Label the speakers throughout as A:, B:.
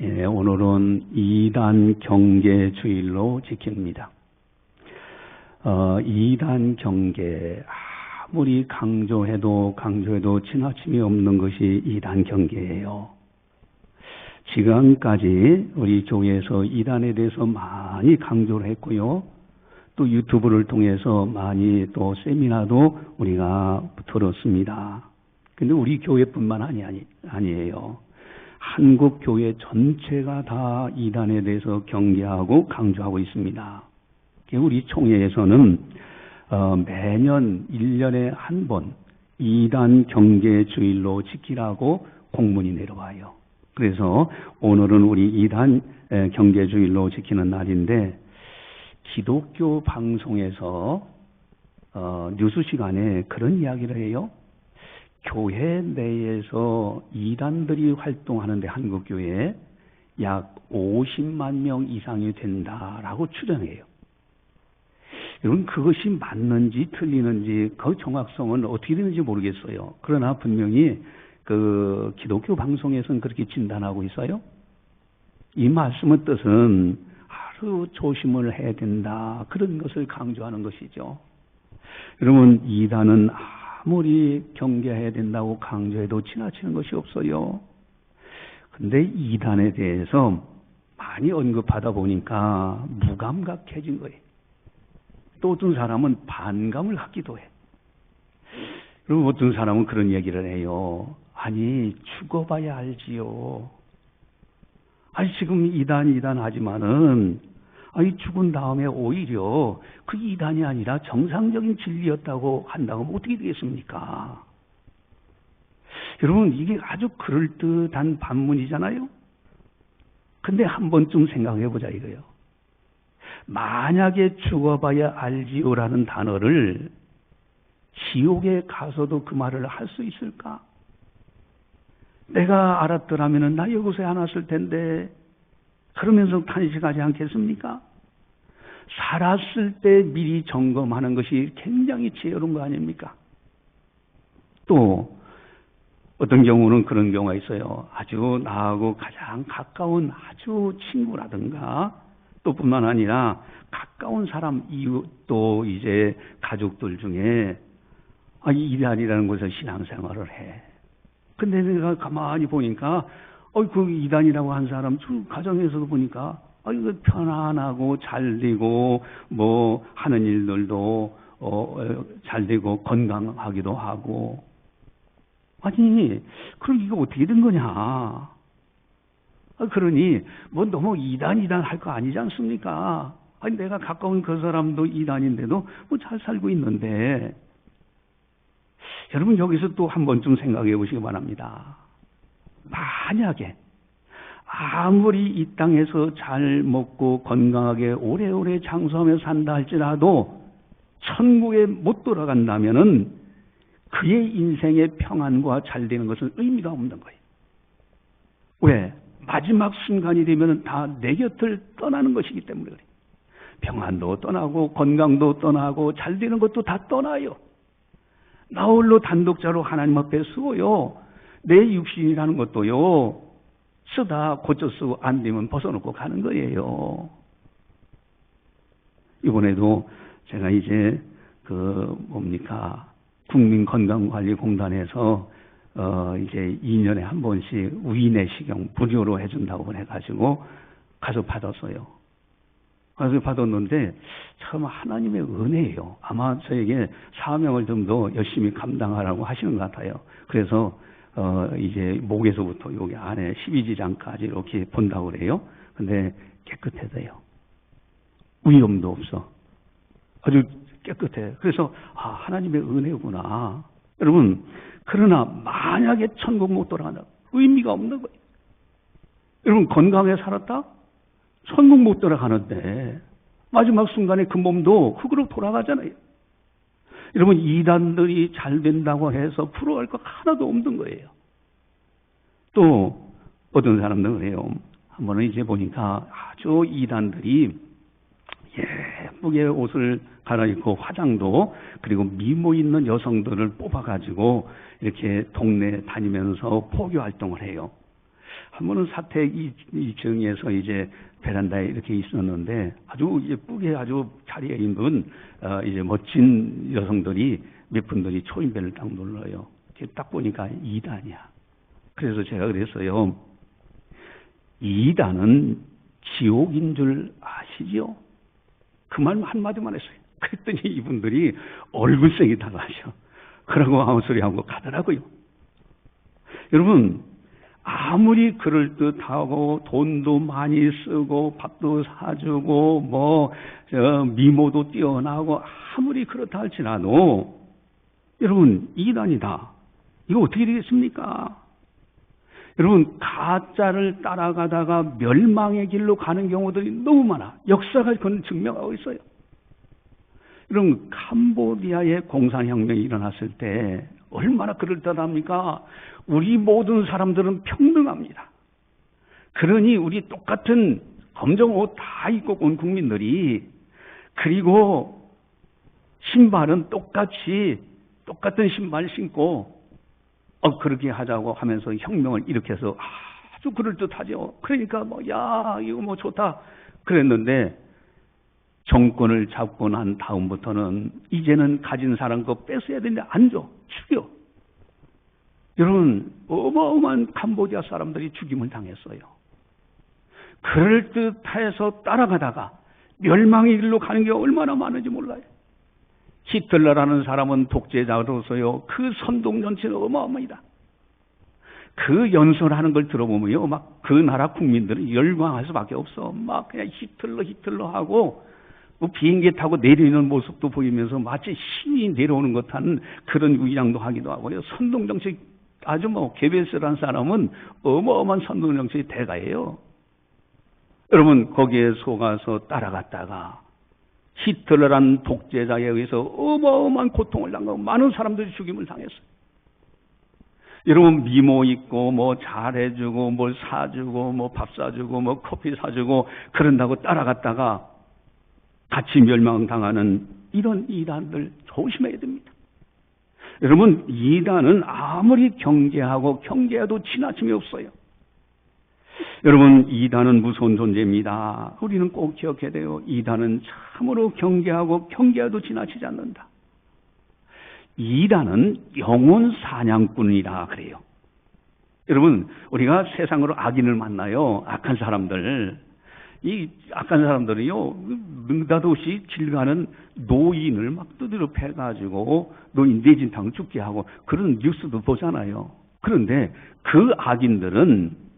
A: 오늘은 이단 경계 주일로 지킵니다. 이단 경계, 아무리 강조해도 지나침이 없는 것이 이단 경계예요. 지금까지 우리 교회에서 이단에 대해서 많이 강조를 했고요. 또 유튜브를 통해서 많이 또 세미나도 우리가 들었습니다. 근데 우리 교회뿐만 아니에요. 한국 교회 전체가 다 이단에 대해서 경계하고 강조하고 있습니다. 우리 총회에서는 매년 1년에 한 번 이단 경계 주일로 지키라고 공문이 내려와요. 그래서 오늘은 우리 이단 경계 주일로 지키는 날인데, 기독교 방송에서 뉴스 시간에 그런 이야기를 해요. 교회 내에서 이단들이 활동하는데 한국 교회에 약 50만 명 이상이 된다라고 추정해요. 여러분, 그것이 맞는지 틀리는지 그 정확성은 어떻게 되는지 모르겠어요. 그러나 분명히 그 기독교 방송에서는 그렇게 진단하고 있어요. 이 말씀의 뜻은 아주 조심을 해야 된다, 그런 것을 강조하는 것이죠. 여러분, 이단은 아무리 경계해야 된다고 강조해도 지나치는 것이 없어요. 근데 이단에 대해서 많이 언급하다 보니까 무감각해진 거예요. 또 어떤 사람은 반감을 갖기도 해. 그리고 어떤 사람은 그런 얘기를 해요. 아니, 죽어봐야 알지요. 아니, 지금 이단 하지만은, 아니, 죽은 다음에 오히려 그 이단이 아니라 정상적인 진리였다고 한다면 어떻게 되겠습니까? 여러분, 이게 아주 그럴듯한 반문이잖아요? 근데 한 번쯤 생각해 보자 이거예요. 만약에 죽어봐야 알지요라는 단어를 지옥에 가서도 그 말을 할 수 있을까? 내가 알았더라면 나 여기서 안 왔을 텐데, 그러면서 탄식하지 않겠습니까? 살았을 때 미리 점검하는 것이 굉장히 지혜로운 거 아닙니까? 또 어떤 경우는 그런 경우가 있어요. 아주 나하고 가장 가까운 아주 친구라든가, 또 뿐만 아니라 가까운 사람, 이웃, 또 이제 가족들 중에 이단이라는 곳에서 신앙생활을 해. 근데 내가 가만히 보니까 그 이단이라고 한 사람 가정에서도 보니까 이거 편안하고 잘 되고 뭐 하는 일들도 잘 되고 건강하기도 하고. 아니, 그럼 이거 어떻게 된 거냐? 그러니 뭐 너무 이단 할 거 아니지 않습니까? 아니, 내가 가까운 그 사람도 이단인데도 뭐 잘 살고 있는데. 여러분, 여기서 또 한 번쯤 생각해 보시기 바랍니다. 만약에 아무리 이 땅에서 잘 먹고 건강하게 오래오래 장수하며 산다 할지라도 천국에 못 돌아간다면은 그의 인생의 평안과 잘 되는 것은 의미가 없는 거예요. 왜? 마지막 순간이 되면 다 내 곁을 떠나는 것이기 때문에 그래요. 평안도 떠나고 건강도 떠나고 잘 되는 것도 다 떠나요. 나 홀로 단독자로 하나님 앞에 서고요. 내 육신이라는 것도요, 쓰다 고쳐 쓰고 안 되면 벗어놓고 가는 거예요. 이번에도 제가 이제 국민건강관리공단에서 이제 2년에 한 번씩 위 내시경 무료로 해준다고 해가지고 가서 받았어요. 가서 받았는데 참 하나님의 은혜예요. 아마 저에게 사명을 좀 더 열심히 감당하라고 하시는 것 같아요. 그래서 이제 목에서부터 여기 안에 12지장까지 이렇게 본다고 그래요. 근데 깨끗해져요. 위험도 없어. 아주 깨끗해. 그래서 하나님의 은혜구나. 여러분, 그러나 만약에 천국 못 돌아간다, 의미가 없는 거예요. 여러분, 건강에 살았다? 천국 못 돌아가는데 마지막 순간에 그 몸도 흙으로 돌아가잖아요. 여러분, 이단들이 잘 된다고 해서 부러워할 것 하나도 없는 거예요. 또 어떤 사람들은 그래요. 한 번은 이제 보니까 아주 이단들이 예쁘게 옷을 갈아입고 화장도, 그리고 미모 있는 여성들을 뽑아가지고 이렇게 동네 다니면서 포교 활동을 해요. 한 번은 사택 2층에서 이제 베란다에 이렇게 있었는데 아주 예쁘게 아주 자리에 있는 이제 멋진 여성들이 몇 분들이 초인벨을 딱 눌러요. 딱 보니까 2단이야. 그래서 제가 그랬어요. 2단은 지옥인 줄 아시죠? 그 말 한마디만 했어요. 그랬더니 이분들이 얼굴색이 달라져. 그러고 아무 소리 하고 가더라고요. 여러분, 아무리 그럴듯하고 돈도 많이 쓰고 밥도 사주고 미모도 뛰어나고 아무리 그렇다 할지라도 여러분 2단이다. 이거 어떻게 되겠습니까? 여러분 가짜를 따라가다가 멸망의 길로 가는 경우들이 너무 많아. 역사가 그건 증명하고 있어요. 여러분 캄보디아의 공산혁명이 일어났을 때 얼마나 그럴듯합니까? 우리 모든 사람들은 평등합니다. 그러니 우리 똑같은 검정 옷 다 입고 온 국민들이 그리고 신발은 똑같은 신발 신고 그렇게 하자고 하면서 혁명을 일으켜서 아주 그럴듯하죠. 그러니까 이거 좋다 그랬는데 정권을 잡고 난 다음부터는 이제는 가진 사람 거 뺏어야 되는데 안 줘. 죽여. 여러분 어마어마한 캄보디아 사람들이 죽임을 당했어요. 그럴듯해서 따라가다가 멸망의 길로 가는 게 얼마나 많은지 몰라요. 히틀러라는 사람은 독재자로서요. 그 선동연체는 어마어마하다. 그 연설하는 걸 들어보면요. 막 그 나라 국민들은 열광할 수밖에 없어. 막 그냥 히틀러 하고 비행기 타고 내리는 모습도 보이면서 마치 신이 내려오는 듯한 그런 위장도 하기도 하고요. 선동정책 아주 게벨스라는 사람은 어마어마한 선동정책의 대가예요. 여러분 거기에 속아서 따라갔다가 히틀러란 독재자에 의해서 어마어마한 고통을 당하고 많은 사람들이 죽임을 당했어요. 여러분 미모 있고 잘해주고 뭘 사주고 밥 사주고 커피 사주고 그런다고 따라갔다가 같이 멸망당하는 이런 이단들 조심해야 됩니다. 여러분 이단은 아무리 경계해도 지나침이 없어요. 여러분 이단은 무서운 존재입니다. 우리는 꼭 기억해야 돼요. 이단은 참으로 경계해도 지나치지 않는다. 이단은 영혼 사냥꾼이라 그래요. 여러분 우리가 세상으로 악인을 만나요. 악한 사람들. 이 악한 사람들이요 느닷없이 길 가는 노인을 막 두드려 패가지고 노인 내진탕 죽게 하고 그런 뉴스도 보잖아요. 그런데 그 악인들은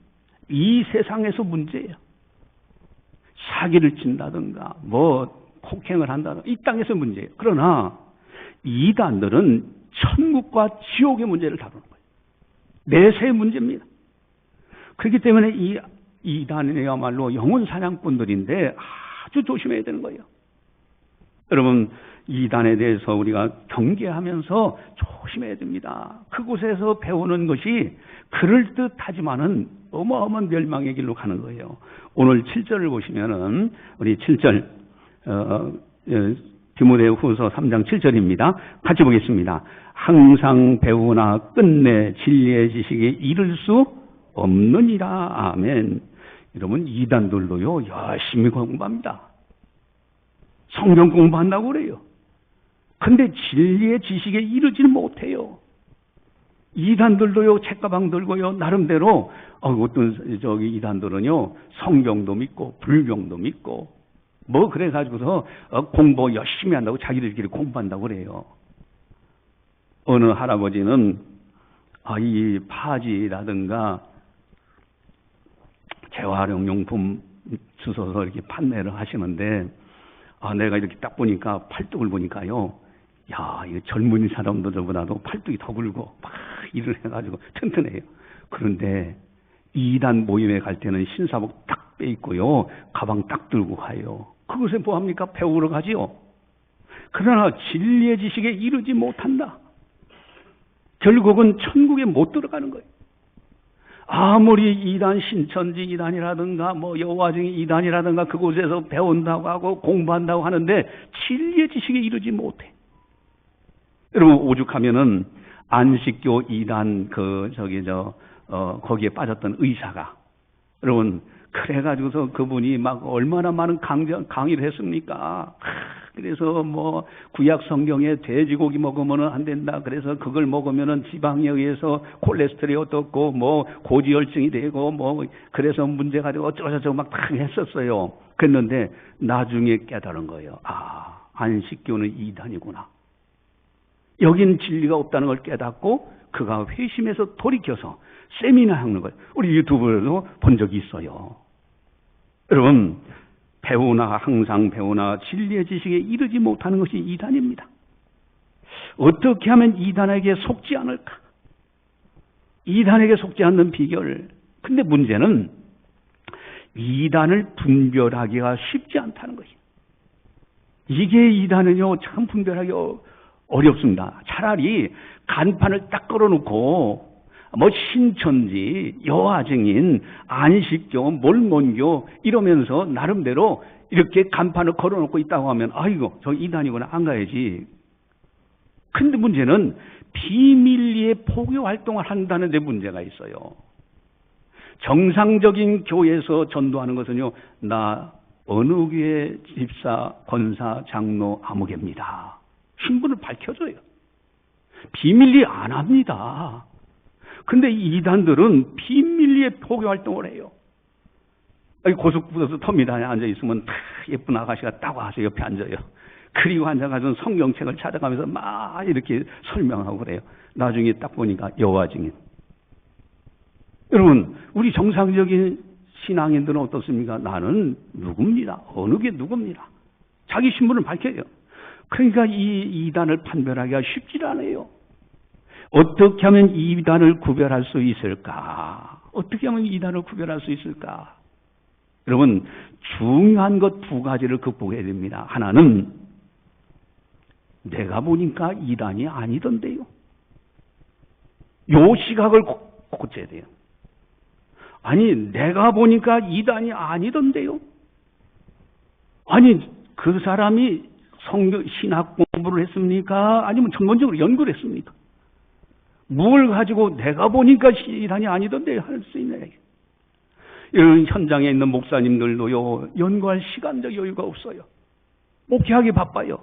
A: 이 세상에서 문제예요. 사기를 친다든가 폭행을 한다든가 이 땅에서 문제예요. 그러나 이단들은 천국과 지옥의 문제를 다루는 거예요. 내세의 문제입니다. 그렇기 때문에 이 이단이야말로 영혼 사냥꾼들인데 아주 조심해야 되는 거예요. 여러분 이단에 대해서 우리가 경계하면서 조심해야 됩니다. 그곳에서 배우는 것이 그럴듯하지만은 어마어마한 멸망의 길로 가는 거예요. 오늘 7절을 보시면은 우리 7절 디모데후서 3장 7절입니다. 같이 보겠습니다. 항상 배우나 끝내 진리의 지식에 이를 수 없느니라. 아멘. 여러분 이단들도요 열심히 공부합니다. 성경 공부한다고 그래요. 근데 진리의 지식에 이르지는 못해요. 이단들도요 책가방 들고요 나름대로 어떤 이단들은요 성경도 믿고 불경도 믿고 그래가지고서 공부 열심히 한다고 자기들끼리 공부한다고 그래요. 어느 할아버지는 이 바지라든가 재활용용품 주워서 이렇게 판매를 하시는데 내가 이렇게 딱 보니까 팔뚝을 보니까요 이거 젊은 사람들보다도 팔뚝이 더 굵고 막 일을 해가지고 튼튼해요. 그런데 이단 모임에 갈 때는 신사복 딱 빼입고요 가방 딱 들고 가요. 그것에 뭐합니까? 배우러 가지요. 그러나 진리의 지식에 이르지 못한다. 결국은 천국에 못 들어가는 거예요. 아무리 이단 신천지 이단이라든가 여호와증인 이단이라든가 그곳에서 배운다고 하고 공부한다고 하는데 진리의 지식에 이르지 못해. 여러분 오죽하면은 안식교 이단 거기에 빠졌던 의사가 여러분, 그래가지고서 그분이 막 얼마나 많은 강의를 했습니까? 그래서 뭐 구약 성경에 돼지고기 먹으면은 안 된다. 그래서 그걸 먹으면은 지방에 의해서 콜레스테롤이 어떻고 뭐 고지혈증이 되고 뭐 그래서 문제가 되고 어쩌고저쩌고 막 다 했었어요. 그랬는데 나중에 깨달은 거예요. 아, 안식교는 이단이구나. 여긴 진리가 없다는 걸 깨닫고 그가 회심해서 돌이켜서 세미나 하는 거예요. 우리 유튜브에도 본 적이 있어요. 여러분, 배우나 항상 배우나 진리의 지식에 이르지 못하는 것이 이단입니다. 어떻게 하면 이단에게 속지 않을까? 이단에게 속지 않는 비결. 근데 문제는 이단을 분별하기가 쉽지 않다는 것이에요. 이게 이단은요, 참 분별하기 어렵습니다. 차라리 간판을 딱 걸어놓고 뭐 신천지, 여화증인, 안식교, 몰몬교 이러면서 나름대로 이렇게 간판을 걸어놓고 있다고 하면 아이고 저 이단이구나 안 가야지. 근데 문제는 비밀리에 포교 활동을 한다는 데 문제가 있어요. 정상적인 교회에서 전도하는 것은요, 나 어느 교회 집사, 권사, 장로, 아무개입니다. 신분을 밝혀줘요. 비밀리 안 합니다. 근데 이단들은 비밀리에 포교 활동을 해요. 고속버스 터미널에 앉아있으면 다 예쁜 아가씨가 딱 와서 옆에 앉아요. 그리고 앉아가서 성경책을 찾아가면서 막 이렇게 설명하고 그래요. 나중에 딱 보니까 여호와 증인. 여러분, 우리 정상적인 신앙인들은 어떻습니까? 나는 누굽니다. 어느 게 누굽니다. 자기 신분을 밝혀요. 그러니까 이 이단을 판별하기가 쉽지 않아요. 어떻게 하면 이단을 구별할 수 있을까? 어떻게 하면 이단을 구별할 수 있을까? 여러분, 중요한 것 두 가지를 극복해야 됩니다. 하나는 내가 보니까 이단이 아니던데요. 요 시각을 고쳐야 돼요. 아니, 내가 보니까 이단이 아니던데요. 아니, 그 사람이 신학 공부를 했습니까? 아니면 전문적으로 연구를 했습니까? 뭘 가지고 내가 보니까 이단이 아니던데 할 수 있네. 이런 현장에 있는 목사님들도요, 연구할 시간적 여유가 없어요. 목회하기 바빠요.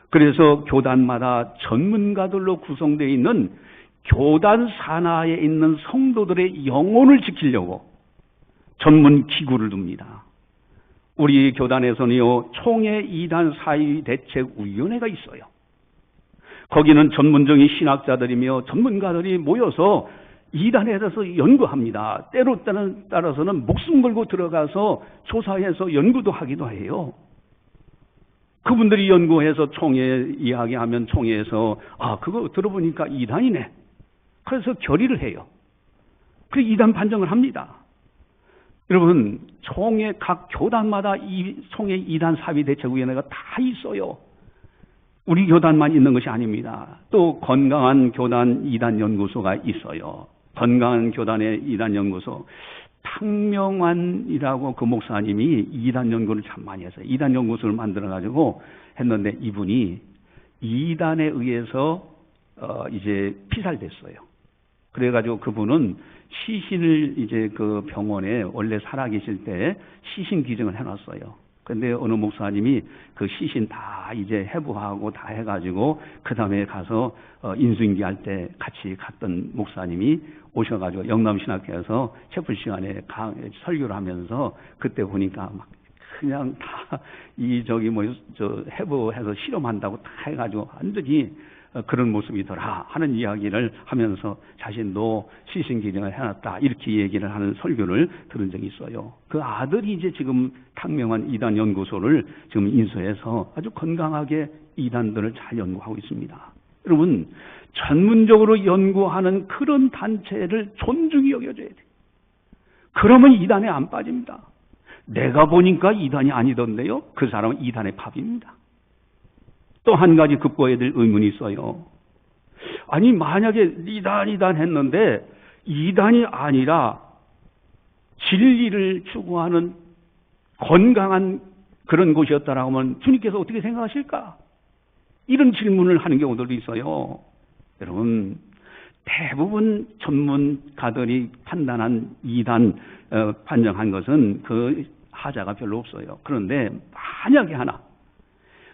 A: 그래서 교단마다 전문가들로 구성되어 있는 교단 산하에 있는 성도들의 영혼을 지키려고 전문 기구를 둡니다. 우리 교단에서는요, 총회 이단 사위 대책위원회가 있어요. 거기는 전문적인 신학자들이며 전문가들이 모여서 이단에 대해서 연구합니다. 때로 따라서는 목숨 걸고 들어가서 조사해서 연구도 하기도 해요. 그분들이 연구해서 총회 이야기하면 총회에서 그거 들어보니까 이단이네. 그래서 결의를 해요. 그 이단 판정을 합니다. 여러분, 총회 각 교단마다 이 총회 이단 사위 대책위원회가 다 있어요. 우리 교단만 있는 것이 아닙니다. 또 건강한 교단 이단 연구소가 있어요. 건강한 교단의 이단 연구소. 탕명환이라고 그 목사님이 이단 연구를 참 많이 했어요. 이단 연구소를 만들어 가지고 했는데 이분이 이단에 의해서 이제 피살됐어요. 그래 가지고 그분은 시신을 이제 그 병원에 원래 살아계실 때 시신 기증을 해놨어요. 근데 어느 목사님이 그 시신 다 이제 해부하고 다 해가지고 그 다음에 가서 인수인계 할 때 같이 갔던 목사님이 오셔가지고 영남신학회에서 채플 시간에 설교를 하면서 그때 보니까 막 그냥 다 해부해서 실험한다고 다 해가지고 완전히 그런 모습이더라 하는 이야기를 하면서 자신도 시신 기증을 해놨다 이렇게 얘기를 하는 설교를 들은 적이 있어요. 그 아들이 이제 지금 탕명한 이단 연구소를 지금 인수해서 아주 건강하게 이단들을 잘 연구하고 있습니다. 여러분, 전문적으로 연구하는 그런 단체를 존중히 여겨줘야 돼요. 그러면 이단에 안 빠집니다. 내가 보니까 이단이 아니던데요. 그 사람은 이단의 밥입니다. 또 한 가지 극복해야 될 의문이 있어요. 아니, 만약에 이단 했는데 이단이 아니라 진리를 추구하는 건강한 그런 곳이었다라고 하면 주님께서 어떻게 생각하실까? 이런 질문을 하는 경우들도 있어요. 여러분, 대부분 전문가들이 판단한 이단 판정한 것은 그 하자가 별로 없어요. 그런데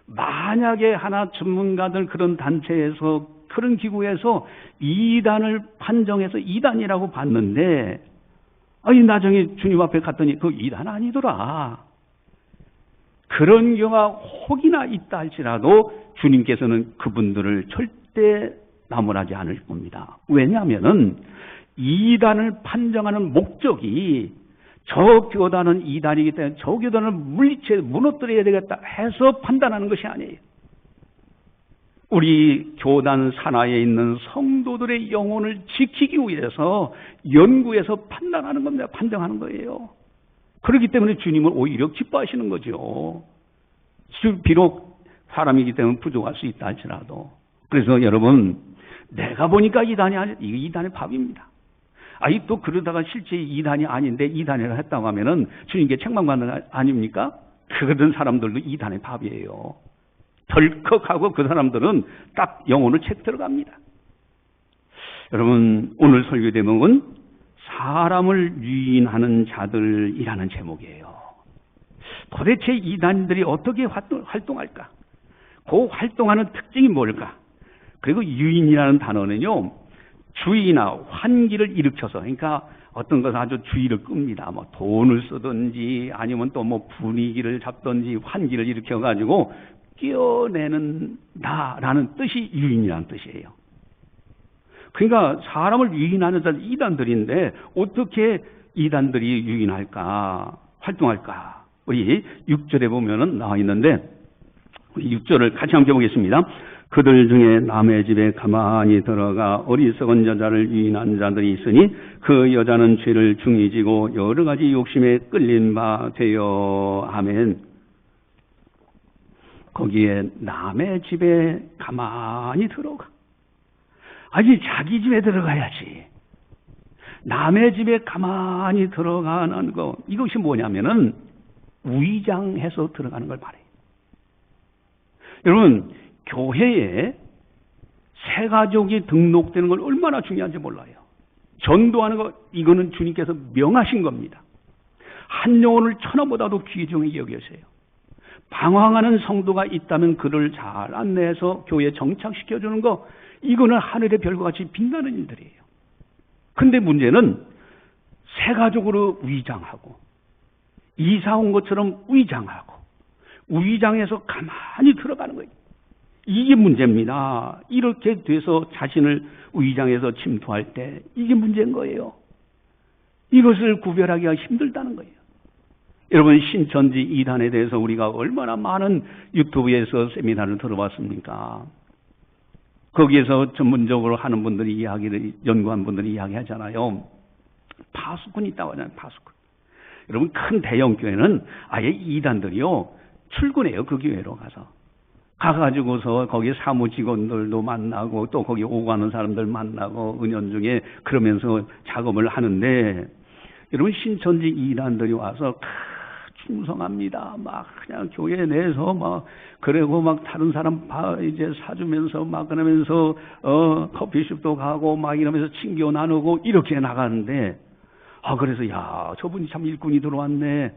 A: 만약에 하나 전문가들 그런 단체에서 그런 기구에서 이단을 판정해서 이단이라고 봤는데 나중에 주님 앞에 갔더니 그 이단 아니더라. 그런 경우가 혹이나 있다 할지라도 주님께서는 그분들을 절대 나무라지 않을 겁니다. 왜냐하면은 이단을 판정하는 목적이 저 교단은 이단이기 때문에 저 교단을 무너뜨려야 되겠다 해서 판단하는 것이 아니에요. 우리 교단 산하에 있는 성도들의 영혼을 지키기 위해서 연구해서 판단하는 겁니다. 판정하는 거예요. 그렇기 때문에 주님을 오히려 기뻐하시는 거죠. 비록 사람이기 때문에 부족할 수 있다 할지라도. 그래서 여러분, 내가 보니까 이단이 아니라 이게 이단의 밥입니다. 또 그러다가 실제 이단이 아닌데 이단이라 했다고 하면은 주님께 책망받는 거 아닙니까? 그런 사람들도 이단의 밥이에요. 덜컥하고 그 사람들은 딱 영혼을 채 들어갑니다. 여러분, 오늘 설교 제목은 사람을 유인하는 자들이라는 제목이에요. 도대체 이단들이 어떻게 활동할까? 그 활동하는 특징이 뭘까? 그리고 유인이라는 단어는요, 주의나 환기를 일으켜서, 그러니까 어떤 것을 아주 주의를 끕니다. 뭐 돈을 쓰든지 아니면 또 뭐 분위기를 잡든지 환기를 일으켜가지고 끼워내는다라는 뜻이 유인이라는 뜻이에요. 그러니까 사람을 유인하는 자들 이단들인데 어떻게 이단들이 유인할까, 활동할까? 우리 6절에 보면은 나와 있는데 6절을 같이 함께 보겠습니다. 그들 중에 남의 집에 가만히 들어가 어리석은 여자를 유인한 자들이 있으니 그 여자는 죄를 중히 지고 여러 가지 욕심에 끌린 바 되어. 아멘. 거기에 남의 집에 가만히 들어가. 아니, 자기 집에 들어가야지. 남의 집에 가만히 들어가는 거, 이것이 뭐냐면은 위장해서 들어가는 걸 말해요. 여러분, 교회에 새 가족이 등록되는 걸 얼마나 중요한지 몰라요. 전도하는 거, 이거는 주님께서 명하신 겁니다. 한 영혼을 천하보다도 귀중히 여기세요. 방황하는 성도가 있다면 그를 잘 안내해서 교회에 정착시켜주는 거, 이거는 하늘의 별과 같이 빛나는 일들이에요. 근데 문제는 새 가족으로 위장하고 이사 온 것처럼 위장하고 위장해서 가만히 들어가는 거예요. 이게 문제입니다. 이렇게 돼서 자신을 위장해서 침투할 때 이게 문제인 거예요. 이것을 구별하기가 힘들다는 거예요. 여러분, 신천지 이단에 대해서 우리가 얼마나 많은 유튜브에서 세미나를 들어봤습니까? 거기에서 전문적으로 하는 분들이 연구한 분들이 이야기하잖아요. 파수꾼이 있다고 하잖아요. 파수꾼. 여러분, 큰 대형 교회는 아예 이단들이요, 출근해요. 그 교회로 가가지고서 거기 사무 직원들도 만나고 또 거기 오고 가는 사람들 만나고 은연중에 그러면서 작업을 하는데, 여러분, 신천지 이단들이 와서 충성합니다. 막 그냥 교회 내에서 막 그리고 막 다른 사람 이제 사주면서 막 그러면서 커피숍도 가고 막 이러면서 친교 나누고 이렇게 나가는데, 그래서 야, 저분이 참 일꾼이 들어왔네.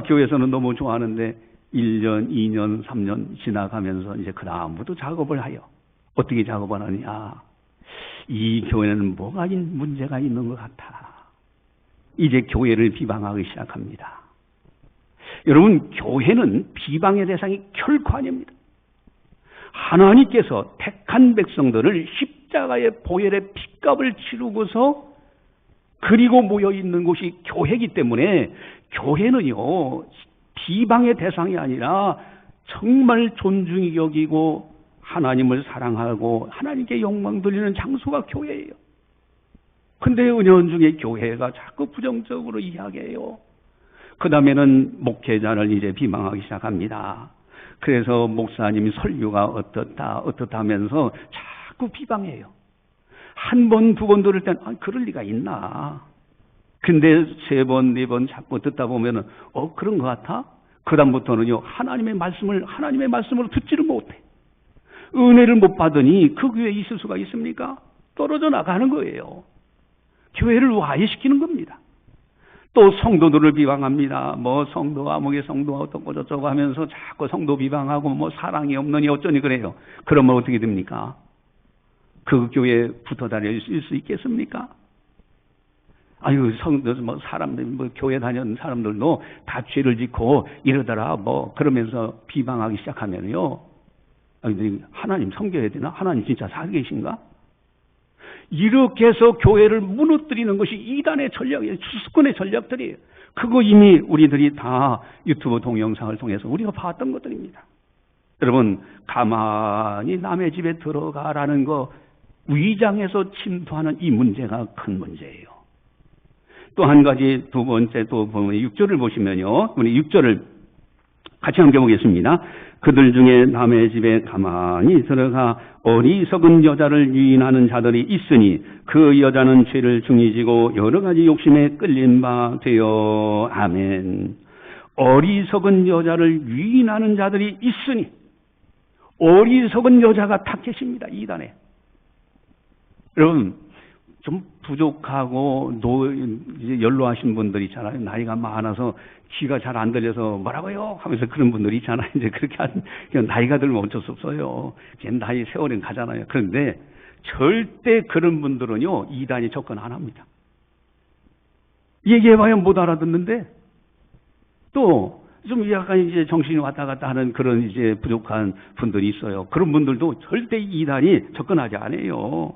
A: 교회에서는 너무 좋아하는데 1년, 2년, 3년 지나가면서 이제 그 다음부터 작업을 하여. 어떻게 작업을 하느냐? 이 교회는 뭐가 문제가 있는 것 같아. 이제 교회를 비방하기 시작합니다. 여러분, 교회는 비방의 대상이 결코 아닙니다. 하나님께서 택한 백성들을 십자가의 보혈의 핏값을 치르고서 그리고 모여 있는 곳이 교회이기 때문에 교회는요, 비방의 대상이 아니라 정말 존중이 여기고 하나님을 사랑하고 하나님께 영광 돌리는 장소가 교회예요. 근데 은연중에 교회가 자꾸 부정적으로 이야기해요. 그 다음에는 목회자를 이제 비방하기 시작합니다. 그래서 목사님이 설교가 어떻다 하면서 자꾸 비방해요. 한 번, 두 번 들을 땐 그럴 리가 있나. 근데 세 번, 네 번 자꾸 듣다 보면은 그런 것 같아? 그 다음부터는요, 하나님의 말씀으로 듣지를 못해. 은혜를 못 받으니 그 교회에 있을 수가 있습니까? 떨어져 나가는 거예요. 교회를 와해시키는 겁니다. 또 성도들을 비방합니다. 뭐 성도 아무개 성도 어떻고 저쩌고 하면서 자꾸 성도 비방하고 뭐 사랑이 없느니 어쩌니 그래요. 그러면 어떻게 됩니까? 그 교회에 붙어 다닐 수 있겠습니까? 아유, 성도 뭐 사람들 뭐 교회 다니는 사람들도 다 죄를 짓고 이러더라 뭐 그러면서 비방하기 시작하면요. 아니, 하나님 섬겨야 되나? 하나님 진짜 살아계신가? 이렇게 해서 교회를 무너뜨리는 것이 이단의 전략이에요. 수습권의 전략들이에요. 그거 이미 우리들이 다 유튜브 동영상을 통해서 우리가 봤던 것들입니다. 여러분, 가만히 남의 집에 들어가라는 거 위장해서 침투하는 이 문제가 큰 문제예요. 또 한 가지, 두 번째 또 보면 6절을 보시면요. 우리 6절을 같이 함께 보겠습니다. 그들 중에 남의 집에 가만히 들어가 어리석은 여자를 유인하는 자들이 있으니 그 여자는 죄를 중히 지고 여러 가지 욕심에 끌린 바 되어. 아멘. 어리석은 여자를 유인하는 자들이 있으니, 어리석은 여자가 다 계십니다. 이단에. 여러분, 좀 부족하고 이제 연로하신 분들 있잖아요. 나이가 많아서 귀가 잘 안 들려서 뭐라고요? 하면서 그런 분들이 있잖아요. 이제 그렇게 나이가 들면 어쩔 수 없어요. 이제 나이 세월은 가잖아요. 그런데 절대 그런 분들은요, 이단이 접근 안 합니다. 얘기해봐야 못 알아듣는데, 또 좀 약간 이제 정신이 왔다 갔다 하는 그런 이제 부족한 분들이 있어요. 그런 분들도 절대 이단이 접근하지 않아요.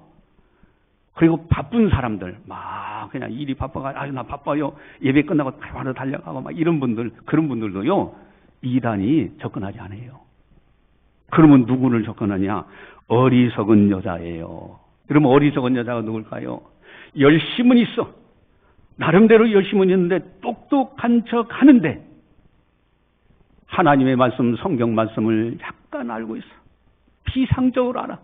A: 그리고 바쁜 사람들, 막 그냥 일이 바빠가지고, 아주 나 바빠요. 예배 끝나고 바로 달려가고 막 이런 분들, 그런 분들도요, 이단이 접근하지 않아요. 그러면 누구를 접근하냐? 어리석은 여자예요. 그러면 어리석은 여자가 누굴까요? 열심은 있어. 나름대로 열심은 있는데 똑똑한 척 하는데 하나님의 말씀, 성경 말씀을 약간 알고 있어. 비상적으로 알아.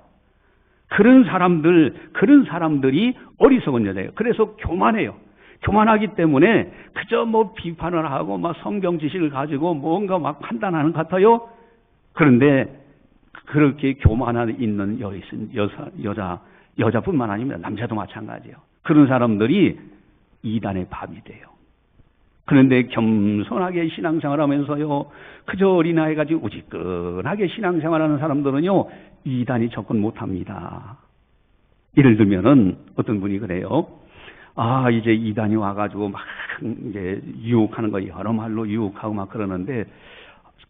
A: 그런 사람들이 어리석은 여자예요. 그래서 교만해요. 교만하기 때문에 그저 뭐 비판을 하고 막 성경 지식을 가지고 뭔가 막 판단하는 것 같아요. 그런데 그렇게 교만한 있는 여자뿐만 아니라 남자도 마찬가지예요. 그런 사람들이 이단의 밥이 돼요. 그런데 겸손하게 신앙생활 하면서요, 그저 어린아이 가지고 우지끈하게 신앙생활 하는 사람들은요, 이단이 접근 못 합니다. 예를 들면은 어떤 분이 그래요. 아, 이제 이단이 와가지고 막 이제 유혹하는 거 여러 말로 유혹하고 막 그러는데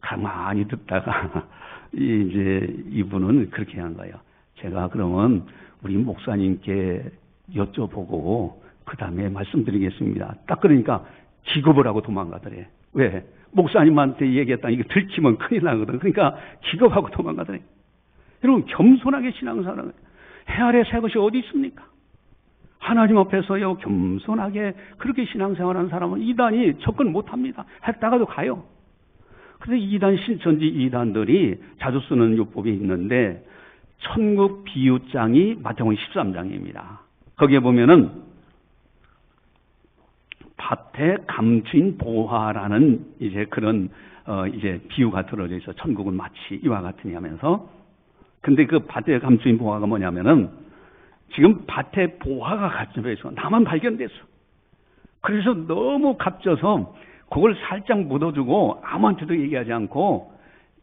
A: 가만히 듣다가 이제 이분은 그렇게 한 거예요. 제가 그러면 우리 목사님께 여쭤보고 그 다음에 말씀드리겠습니다. 딱 그러니까 기겁을 하고 도망가더래. 왜? 목사님한테 얘기했다. 이거 들키면 큰일 나거든. 그러니까 기겁하고 도망가더래. 여러분, 겸손하게 신앙생활을 해 아래 새 것이 어디 있습니까? 하나님 앞에서요, 겸손하게 그렇게 신앙생활하는 사람은 이단이 접근 못합니다. 했다가도 가요. 그래서 이단, 신천지 이단들이 자주 쓰는 요법이 있는데 천국 비유장이 마태복음 13장입니다. 거기에 보면은 밭에 감추인 보화라는 이제 그런 이제 비유가 들어져 있어. 천국은 마치 이와 같으니 하면서. 근데 그 밭에 감추인 보화가 뭐냐면은 지금 밭에 보화가 갇혀 있어. 나만 발견됐어. 그래서 너무 값져서 그걸 살짝 묻어주고 아무한테도 얘기하지 않고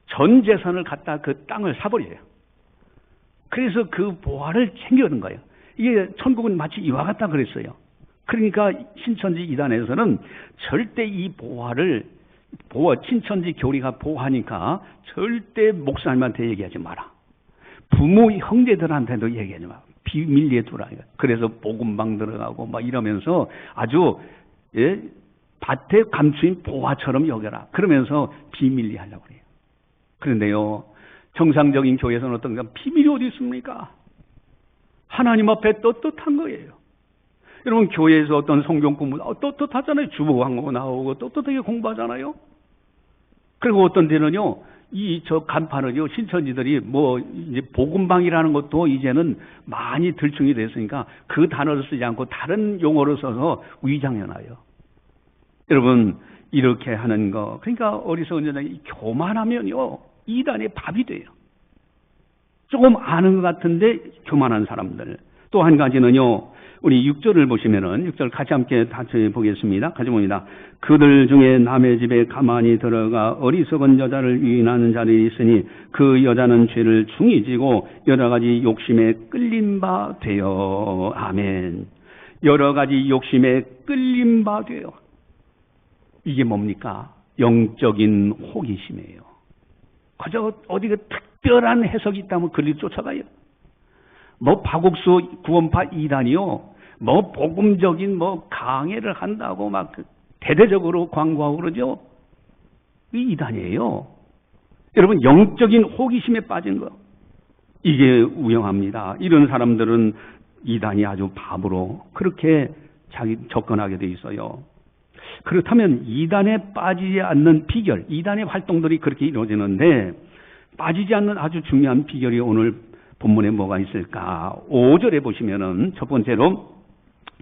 A: 전 재산을 갖다 그 땅을 사버려요. 그래서 그 보화를 챙겨오는 거예요. 이게 천국은 마치 이와 같다 그랬어요. 그러니까 신천지 이단에서는 절대 이 신천지 교리가 보화니까 절대 목사님한테 얘기하지 마라. 부모 형제들한테도 얘기하지 마라. 비밀리에 두라. 그래서 복음방 들어가고 막 이러면서 아주 밭에 감추인 보화처럼 여겨라. 그러면서 비밀리 하려고 그래요. 그런데요, 정상적인 교회에서는 어떤가? 비밀이 어디 있습니까? 하나님 앞에 떳떳한 거예요. 여러분, 교회에서 어떤 성경 공부 떳떳하잖아요. 주보 광고 나오고 떳떳하게 공부하잖아요. 그리고 어떤 데는요, 저 간판을요, 신천지들이 뭐 이제 복음방이라는 것도 이제는 많이 들충이 됐으니까 그 단어를 쓰지 않고 다른 용어를 써서 위장해놔요. 여러분, 이렇게 하는 거, 그러니까 어리석은 여자이 교만하면요, 이단의 밥이 돼요. 조금 아는 것 같은데 교만한 사람들. 또 한 가지는요, 우리 6절을 보시면은 6절 같이 함께 다시 보겠습니다. 같이 봅니다. 그들 중에 남의 집에 가만히 들어가 어리석은 여자를 유인하는 자들이 있으니 그 여자는 죄를 중히 지고 여러 가지 욕심에 끌린 바 되어. 아멘. 여러 가지 욕심에 끌린 바 되어. 이게 뭡니까? 영적인 호기심이에요. 그저 어디가 특별한 해석이 있다면 그리 쫓아가요. 뭐 파국수 구원파 이단이요, 뭐 복음적인 뭐 강해를 한다고 막 대대적으로 광고하고 그러죠. 이 이단이에요. 여러분, 영적인 호기심에 빠진 거, 이게 우영합니다. 이런 사람들은 이단이 아주 바보로 그렇게 자기 접근하게 돼 있어요. 그렇다면 이단에 빠지지 않는 비결, 이단의 활동들이 그렇게 이루어지는데 빠지지 않는 아주 중요한 비결이 오늘 본문에 뭐가 있을까? 5절에 보시면은 첫 번째로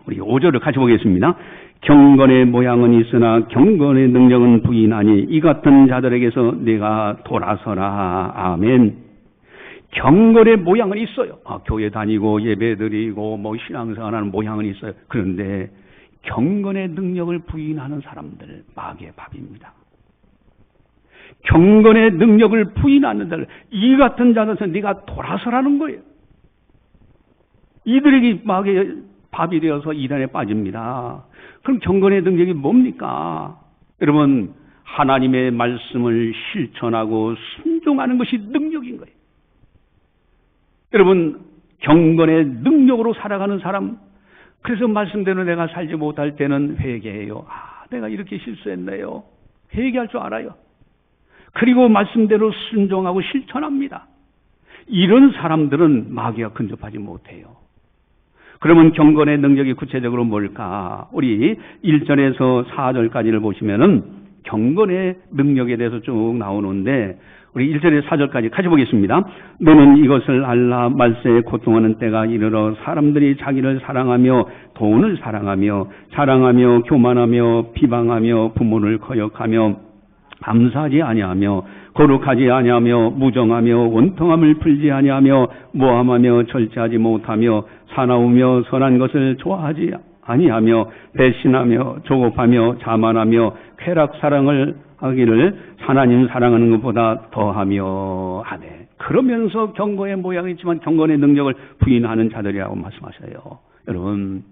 A: 우리 5절을 같이 보겠습니다. 경건의 모양은 있으나 경건의 능력은 부인하니 이 같은 자들에게서 내가 돌아서라. 아멘. 경건의 모양은 있어요. 교회 다니고 예배드리고 뭐 신앙생활하는 모양은 있어요. 그런데 경건의 능력을 부인하는 사람들, 마귀의 밥입니다. 경건의 능력을 부인하는 자들, 이 같은 자들에서 네가 돌아서라는 거예요. 이들에게 마귀의 밥이 되어서 이단에 빠집니다. 그럼 경건의 능력이 뭡니까? 여러분, 하나님의 말씀을 실천하고 순종하는 것이 능력인 거예요. 여러분, 경건의 능력으로 살아가는 사람, 그래서 말씀대로 내가 살지 못할 때는 회개해요. 내가 이렇게 실수했네요. 회개할 줄 알아요. 그리고 말씀대로 순종하고 실천합니다. 이런 사람들은 마귀가 근접하지 못해요. 그러면 경건의 능력이 구체적으로 뭘까? 우리 1절에서 4절까지를 보시면은 경건의 능력에 대해서 쭉 나오는데, 우리 1절에서 4절까지 같이 보겠습니다. 너는 이것을 알라. 말세에 고통하는 때가 이르러 사람들이 자기를 사랑하며 돈을 사랑하며 자랑하며 교만하며 비방하며 부모를 거역하며 감사하지 아니하며 거룩하지 아니하며 무정하며 원통함을 풀지 아니하며 모함하며 절제하지 못하며 사나우며 선한 것을 좋아하지 아니하며 배신하며 조급하며 자만하며 쾌락 사랑을 하기를 하나님 사랑하는 것보다 더하며 하네. 그러면서 경건의 모양이 있지만 경건의 능력을 부인하는 자들이라고 말씀하셔요. 여러분,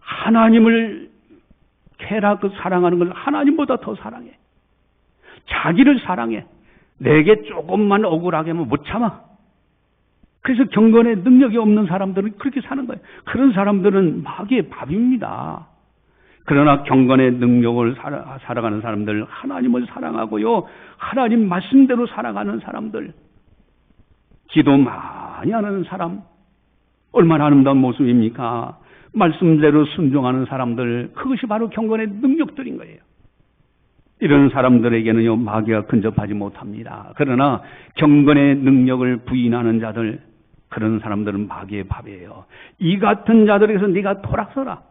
A: 하나님을 쾌락 사랑하는 걸 하나님보다 더 사랑해. 자기를 사랑해. 내게 조금만 억울하게 하면 못 참아. 그래서 경건의 능력이 없는 사람들은 그렇게 사는 거예요. 그런 사람들은 마귀의 밥입니다. 그러나 경건의 능력을 살아가는 사람들, 하나님을 사랑하고요, 하나님 말씀대로 살아가는 사람들, 기도 많이 하는 사람, 얼마나 아름다운 모습입니까? 말씀대로 순종하는 사람들, 그것이 바로 경건의 능력들인 거예요. 이런 사람들에게는요, 마귀가 근접하지 못합니다. 그러나 경건의 능력을 부인하는 자들, 그런 사람들은 마귀의 밥이에요. 이 같은 자들에게서 네가 돌아서라.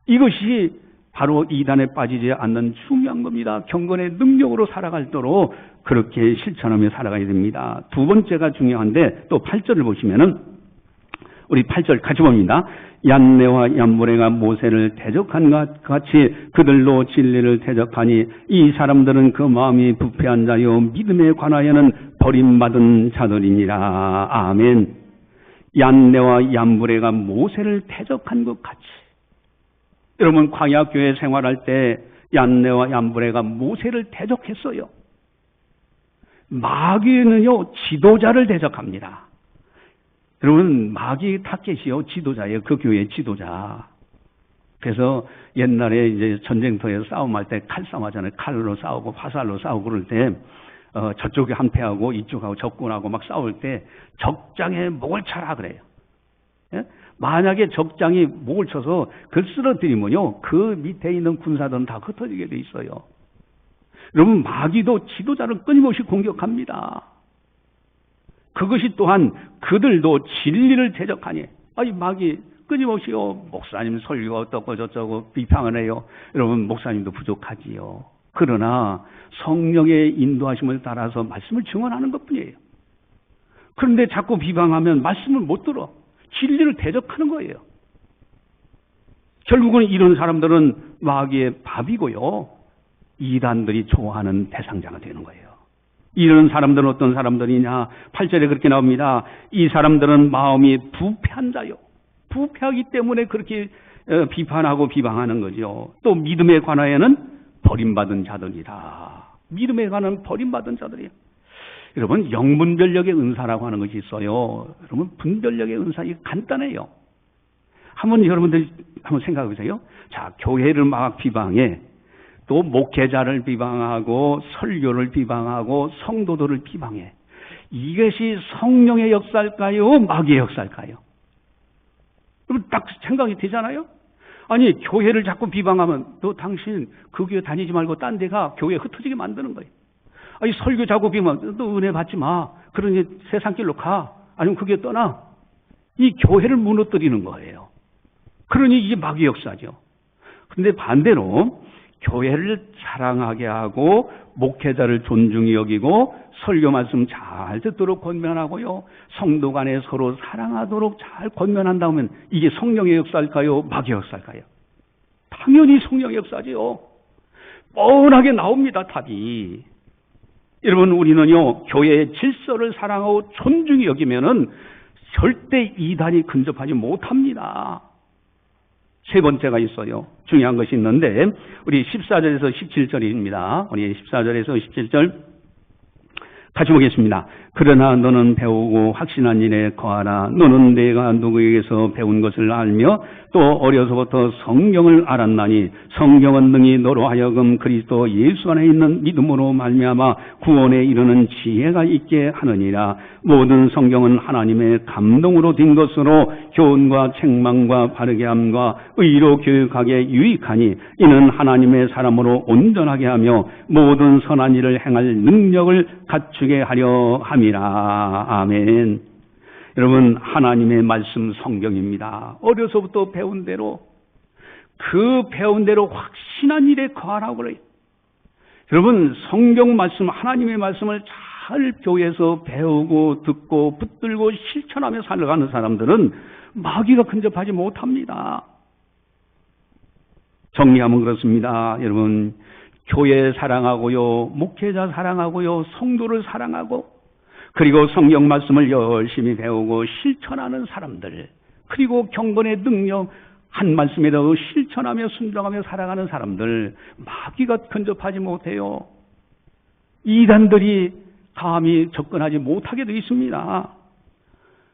A: 이것이 바로 이단에 빠지지 않는 중요한 겁니다. 경건의 능력으로 살아갈도록 그렇게 실천하며 살아가야 됩니다. 두 번째가 중요한데, 또 8절을 보시면은 우리 8절 같이 봅니다. 얀네와 얀브레가 모세를 대적한 것 같이 그들로 진리를 대적하니 이 사람들은 그 마음이 부패한 자요 믿음에 관하여는 버림받은 자들이니라. 아멘. 얀네와 얀브레가 모세를 대적한 것 같이. 여러분, 광야교회 생활할 때 얀네와 얀브레가 모세를 대적했어요. 마귀는요, 지도자를 대적합니다. 여러분, 마귀 타겟이요, 지도자예요. 그 교회의 지도자. 그래서 옛날에 이제 전쟁터에서 싸움할 때 칼싸움 하잖아요. 칼로 싸우고 화살로 싸우고 그럴 때, 저쪽이 한패하고 이쪽하고 적군하고 막 싸울 때 적장에 목을 쳐라 그래요. 예? 만약에 적장이 목을 쳐서 그걸 쓰러뜨리면요, 그 밑에 있는 군사들은 다 흩어지게 돼 있어요. 여러분, 마귀도 지도자를 끊임없이 공격합니다. 그것이 또한 그들도 진리를 대적하니, 아니 마귀 끊임없이요, 목사님 설교가 어떻고 저쩌고 비판을 해요. 여러분, 목사님도 부족하지요. 그러나 성령의 인도하심을 따라서 말씀을 증언하는 것뿐이에요. 그런데 자꾸 비방하면 말씀을 못 들어. 진리를 대적하는 거예요. 결국은 이런 사람들은 마귀의 밥이고요. 이단들이 좋아하는 대상자가 되는 거예요. 이런 사람들은 어떤 사람들이냐? 8절에 그렇게 나옵니다. 이 사람들은 마음이 부패한 자요. 부패하기 때문에 그렇게 비판하고 비방하는 거죠. 또 믿음에 관하여는 버림받은 자들이다. 믿음에 관한 버림받은 자들이에요. 여러분, 영분별력의 은사라고 하는 것이 있어요. 여러분, 분별력의 은사, 이거 간단해요. 한번 여러분들 한번 생각해 보세요. 자, 교회를 막 비방해. 또 목회자를 비방하고 설교를 비방하고 성도들을 비방해. 이것이 성령의 역사일까요? 마귀의 역사일까요? 그럼 딱 생각이 되잖아요? 아니, 교회를 자꾸 비방하면 너 당신 그 교회 다니지 말고 딴 데가 교회 흩어지게 만드는 거예요. 아니, 설교 자꾸 비방하면 너 은혜 받지 마. 그러니 세상 길로 가. 아니면 그 교회 떠나. 이 교회를 무너뜨리는 거예요. 그러니 이게 마귀의 역사죠. 그런데 반대로 교회를 사랑하게 하고 목회자를 존중히 여기고 설교 말씀 잘 듣도록 권면하고요. 성도 간에 서로 사랑하도록 잘 권면한다면 이게 성령의 역사일까요? 마귀의 역사일까요? 당연히 성령의 역사지요. 뻔하게 나옵니다, 답이. 여러분, 우리는요, 교회의 질서를 사랑하고 존중히 여기면은 절대 이단이 근접하지 못합니다. 세 번째가 있어요. 중요한 것이 있는데, 우리 14절에서 17절입니다. 우리 14절에서 17절 같이 보겠습니다. 그러나 너는 배우고 확신한 일에 거하라. 너는 내가 누구에게서 배운 것을 알며 또 어려서부터 성경을 알았나니 성경은 능히 너로 하여금 그리스도 예수 안에 있는 믿음으로 말미암아 구원에 이르는 지혜가 있게 하느니라. 모든 성경은 하나님의 감동으로 된 것으로 교훈과 책망과 바르게 함과 의로 교육하게 유익하니 이는 하나님의 사람으로 온전하게 하며 모든 선한 일을 행할 능력을 갖추게 하려 함이라. 아멘. 여러분, 하나님의 말씀 성경입니다. 어려서부터 배운 대로 그 배운 대로 확신한 일에 거하라고 그래요. 여러분, 성경 말씀, 하나님의 말씀을 잘 교회에서 배우고 듣고 붙들고 실천하며 살아가는 사람들은 마귀가 근접하지 못합니다. 정리하면 그렇습니다. 여러분, 교회 사랑하고요, 목회자 사랑하고요, 성도를 사랑하고 그리고 성경 말씀을 열심히 배우고 실천하는 사람들, 그리고 경건의 능력 한 말씀에도 실천하며 순종하며 살아가는 사람들, 마귀가 근접하지 못해요. 이단들이 감히 접근하지 못하게 되어 있습니다.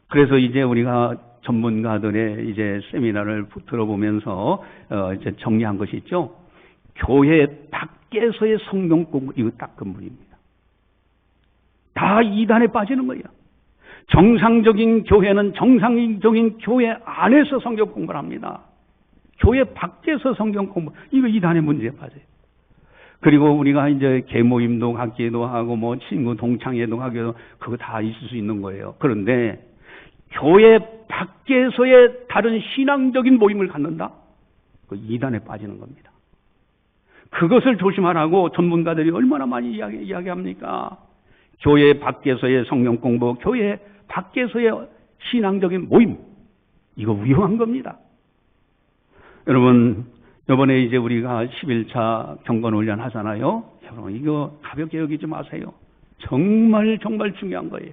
A: 그래서 이제 우리가 전문가들의 이제 세미나를 들어보면서 이제 정리한 것이 있죠. 교회 밖에서의 성경 공부, 이거 딱 근본입니다. 다 이단에 빠지는 거예요. 정상적인 교회는 정상적인 교회 안에서 성경 공부를 합니다. 교회 밖에서 성경 공부, 이거 이단의 문제에 빠져요. 그리고 우리가 이제 계모임도 갖기도 하고 뭐 친구 동창회도 하기도, 그거 다 있을 수 있는 거예요. 그런데 교회 밖에서의 다른 신앙적인 모임을 갖는다? 그 이단에 빠지는 겁니다. 그것을 조심하라고 전문가들이 얼마나 많이 이야기합니까? 교회 밖에서의 성경 공부, 교회 밖에서의 신앙적인 모임, 이거 위험한 겁니다. 여러분, 이번에 이제 우리가 11차 경건훈련 하잖아요. 여러분, 이거 가볍게 여기지 마세요. 정말 중요한 거예요.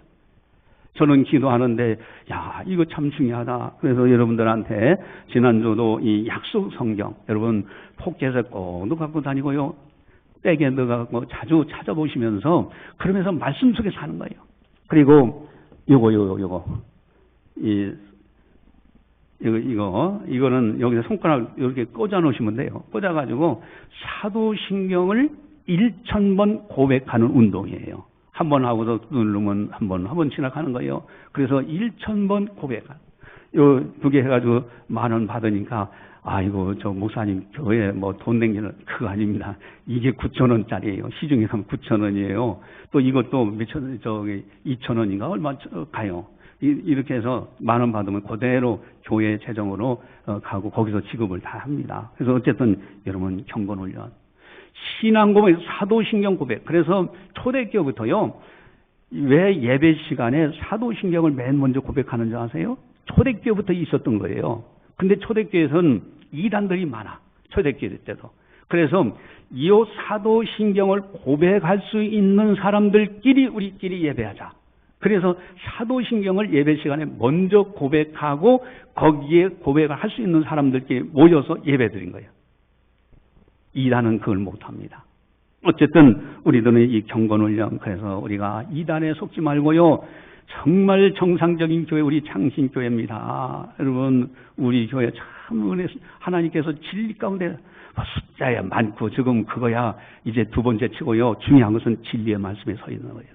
A: 저는 기도하는데, 야, 이거 참 중요하다. 그래서 여러분들한테 지난주도 이 약속 성경, 여러분 포켓에 꼭 갖고 다니고요. 백에 넣어갖고 자주 찾아보시면서 그러면서 말씀 속에 사는 거예요. 그리고 이거는 여기서 손가락 이렇게 꽂아 놓으시면 돼요. 꽂아가지고 사도신경을 1000번 고백하는 운동이에요. 한 번 하고서 누르면 한 번 지나가는 거예요. 그래서 1000번 고백한. 요 두 개 해가지고 10,000원 받으니까, 아이고, 저 목사님 교회 뭐 돈 댕기는 그거 아닙니다. 이게 9,000원짜리예요. 시중에 가면 9,000원이에요. 또 이것도 몇천, 2,000원인가 얼마 가요. 이렇게 해서 10,000원 받으면 그대로 교회 재정으로 가고 거기서 지급을 다 합니다. 그래서 어쨌든 여러분 경건훈련. 신앙 고백, 사도신경 고백. 그래서 초대교부터요. 왜 예배 시간에 사도신경을 맨 먼저 고백하는 줄 아세요? 초대교회부터 있었던 거예요. 근데 초대교회에서는 이단들이 많아. 초대교회 때도. 그래서 이 사도신경을 고백할 수 있는 사람들끼리 우리끼리 예배하자. 그래서 사도신경을 예배 시간에 먼저 고백하고 거기에 고백을 할 수 있는 사람들끼리 모여서 예배 드린 거예요. 이단은 그걸 못합니다. 어쨌든 우리들은 이 경건훈련, 그래서 우리가 이단에 속지 말고요, 정말 정상적인 교회, 우리 창신교회입니다. 여러분, 우리 교회 참 은혜, 하나님께서 진리 가운데 숫자야 많고 지금 그거야 이제 두 번째 치고요, 중요한 것은 진리의 말씀에 서 있는 거예요.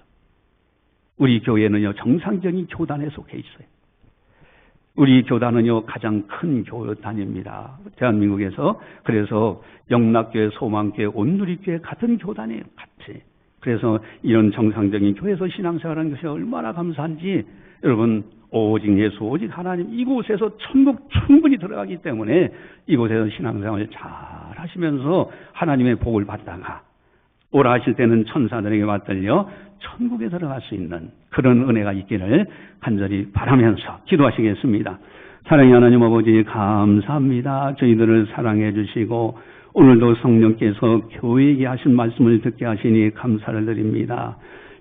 A: 우리 교회는요, 정상적인 교단에 속해 있어요. 우리 교단은요, 가장 큰 교단입니다. 대한민국에서. 그래서 영락교회, 소망교회, 온누리교회 같은 교단이에요. 같이. 그래서 이런 정상적인 교회에서 신앙생활하는 것이 얼마나 감사한지, 여러분, 오직 예수, 오직 하나님, 이곳에서 천국 충분히 들어가기 때문에 이곳에서 신앙생활을 잘 하시면서 하나님의 복을 받다가 오라 하실 때는 천사들에게 맞들려 천국에 들어갈 수 있는 그런 은혜가 있기를 간절히 바라면서 기도하시겠습니다. 사랑의 하나님 아버지, 감사합니다. 저희들을 사랑해 주시고 오늘도 성령께서 교회에게 하신 말씀을 듣게 하시니 감사를 드립니다.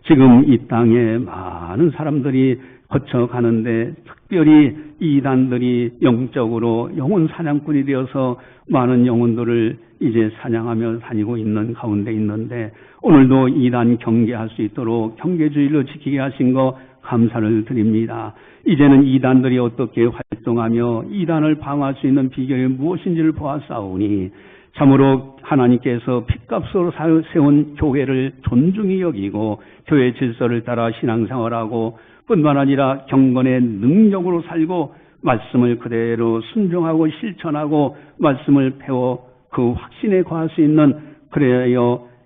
A: 지금 이 땅에 많은 사람들이 거쳐가는데 특별히 이단들이 영적으로 영혼 사냥꾼이 되어서 많은 영혼들을 이제 사냥하며 다니고 있는 가운데 있는데, 오늘도 이단 경계할 수 있도록 경계주의를 지키게 하신 거 감사를 드립니다. 이제는 이단들이 어떻게 활동하며 이단을 방어할 수 있는 비결이 무엇인지를 보았사오니 참으로 하나님께서 핏값으로 세운 교회를 존중히 여기고 교회 질서를 따라 신앙생활하고 뿐만 아니라 경건의 능력으로 살고 말씀을 그대로 순종하고 실천하고 말씀을 배워 그 확신에 거할 수 있는, 그래야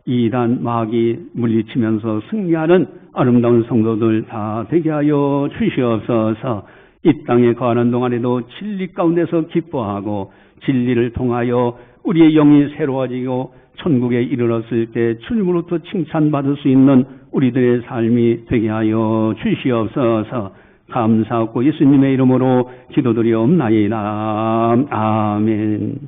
A: 이단 마귀 물리치면서 승리하는 아름다운 성도들 다 되게 하여 주시옵소서. 이 땅에 거하는 동안에도 진리 가운데서 기뻐하고 진리를 통하여 우리의 영이 새로워지고 천국에 이르렀을 때 주님으로부터 칭찬받을 수 있는 우리들의 삶이 되게 하여 주시옵소서. 감사하고 예수님의 이름으로 기도드리옵나이다. 아멘.